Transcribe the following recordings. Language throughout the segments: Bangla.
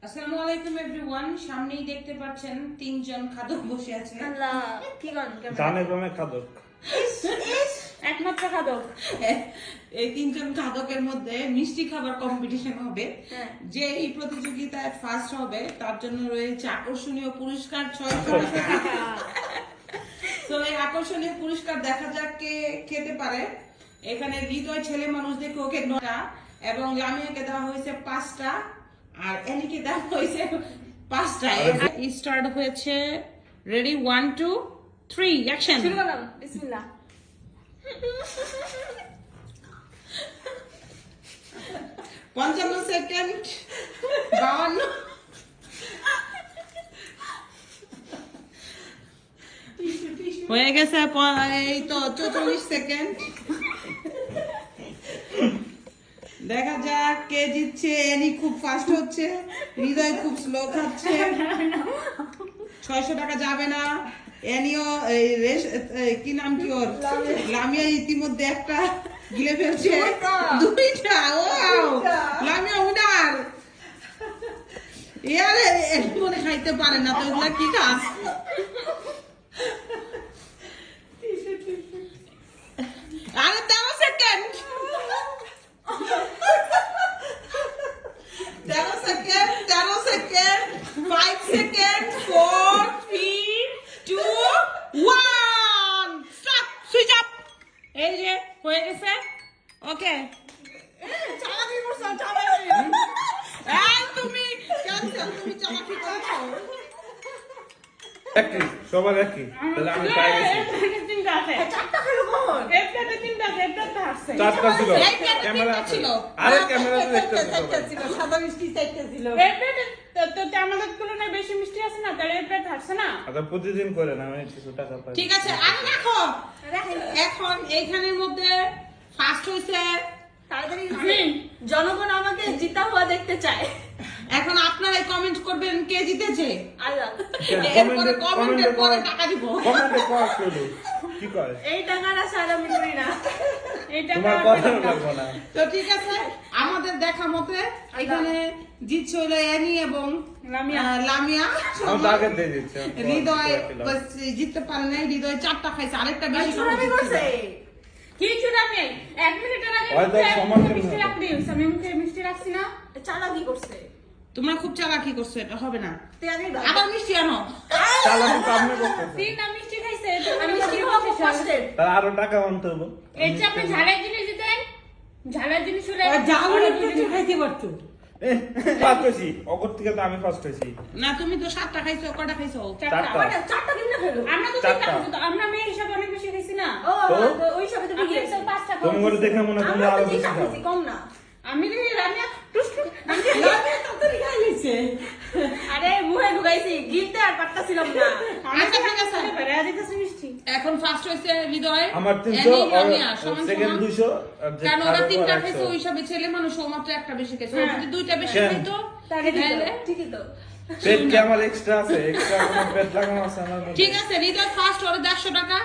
আসসালামু আলাইকুম এভরিওয়ান। সামনেই দেখতে পাচ্ছেন তিনজন খাদক বসে আছে। আল্লাহ কি করেন জানে ক্রমে খাদক একমাত্র খাদক। এই তিনজন খাদকের মধ্যে মিষ্টি খাবার কম্পিটিশন হবে। হ্যাঁ। যে এই প্রতিযোগিতায় ফার্স্ট হবে তার জন্য রয়েছে আকর্ষণীয় পুরস্কার 600 টাকা। তো এই আকর্ষণীয় পুরস্কার দেখা যাক কে খেতে পারে। এখানে হৃদয় ছেলে মানুষদেরকে ওকে 9টা এবং লামিয়াকে দেওয়া হয়েছে 5টা আর এনিকে দেওয়া হয়েছে 5টা। স্টার্ট হয়েছে। Ready 1 2 3 action. শুরু করলাম, বিসমিল্লাহ। 55 সেকেন্ড 52 হয়ে গেছে। এই তো 44 সেকেন্ড। দেখা যাক কে জিতছে। এনি খুব ফাস্ট হচ্ছে, হৃদয় খুব স্লো খাচ্ছে। 600 টাকা যাবে না। এনিও কি নাম কি ওর, লামিয়া ইতিমধ্যে একটা গিলে ফেলছে। 2টা। ওয়াও, লামিয়া উনার। ইয়ারে এনি মনে খাইতে পারে না তো, এগুলা কি খাস? আরে 13 second 5 second 4 3 2 1 stop, switch off. এই যে হয়ে গেছে। ওকে, চালাকি করছো, চালাকি। তুমি ক্যান্সেল, তুমি চালাকি করেছো। একই সবার একই, তাহলে আমি পাই গেছি। তিনটা আছে। চারটা খেলো কখন? একটা তিনটা আছে, একটা আছে। চারটা ছিল, এই ক্যামেরা ক্যামেরা ছিল। আরে ক্যামেরা তো দেখতে চারটা ছিল, সাদা মিষ্টি চারটা ছিল। তো আমাদের তুলনায় বেশি মিষ্টি আছে না, তাহলে এটা থাকছে না। আচ্ছা প্রতিদিন করে না, আমি কিছু টাকা পাই। ঠিক আছে, আর রাখো। রাখেন। এখন এইখানের মধ্যে ফার্স্ট হইছে। তাড়াতাড়ি জনগণ আমাকে জিতা হওয়া দেখতে চায়। এখন আপনারাই কমেন্ট করবেন কে জিতেছে। আল্লাহ, এরপরে কমেন্টের পরে টাকা দিব। কমেন্টে কর শুধু কি কয়, এই টাকার আশা আর আমি করি না। এই তোমার টাকা কথা লাগবে না। তো ঠিক আছে, আমাদের দেখা মতে এখানে জিতছে হলো অ্যানি এবং লামিয়া। লামিয়া। আমি তো আগে দিয়ে দিচ্ছি। হৃদয় বাস জিততে পারে নাই। হৃদয় 4টা খাইছে, আরেকটা বেশি চুরামি করছে। কি চুরামি? 1 মিনিটের আগে হয়তো সমান কেন মিষ্টি হতো? রাখতে দিস, আমি মুখে মিষ্টি রাখছি না। চালাকি করছে। তোমরা খুব চালাকি করছো, এটা হবে না। তেয়ানি আবার মিষ্টি আনো। চালাকি তো আপনি করতেছেন, তিনটা মিষ্টি খাইছে, তো আমি মিষ্টি খাওয়া ফার্স্টেড। তাহলে আরো টাকা আনতে হবে। এর চেয়ে আপনি ঝালের জিনিস দিতেন। ঝালের জিনিস হলে খাইতে পারতো ফার্স্ট হইছি, অগর থেকে তো আমি ফার্স্ট হইছি। না। তুমি তো 7টা খাইছো, কয়টা খাইছো? চারটা। চারটা কেমনে খেলো? আমরা তো চারটা। তিনটা খাইছি, তো আমরা মেয়ে হিসাবে অনেক বেশি খাইছি না। ও তো? ওই হিসাবে তো বেশি খাইছি। 5টা তুমি করে দেখে মনে হয় তোমরা আরো বেশি খাও। কম না। আমি দেখি রামিয়া টুসটুস আরে মুখে ঢুকাইছি, গিলতে আর পারতাছিলাম না। আচ্ছা ঠিক আছে, বেড়া দিতেছি মিষ্টি। এখন ফার্স্ট হইছে হৃদয়। আমার 300 অ্যানি, লামিয়া, সমান সেকেন্ড সমান। 200 আর যে কারণ ওরা খারাপ 3টা ওরা খাইছে, 100 ওই হিসাবে ছেলে মানুষ ও মাত্র একটা বেশি খাইছে। ও হ্যাঁ। যদি 2টা বেশি কেন? খাইতো তাহলে তাহলে ঠিকই তো। পেট কি আমার এক্সট্রা আছে? এক্সট্রা কোনো পেট লাগানো আছে আমার মধ্যে? ঠিক আছে। হৃদয় ফার্স্ট, ওর 150 টাকা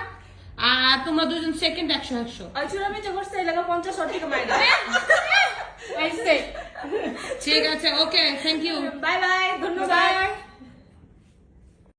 আর তোমরা দুজন সেকেন্ড 100 100। আর চুরামি যে করছে এই লাগা 50 টাকা মাইনা। আইছে। ঠিক আছে, ওকে, থ্যাংক ইউ। বাই বাই, ধন্যবাদ।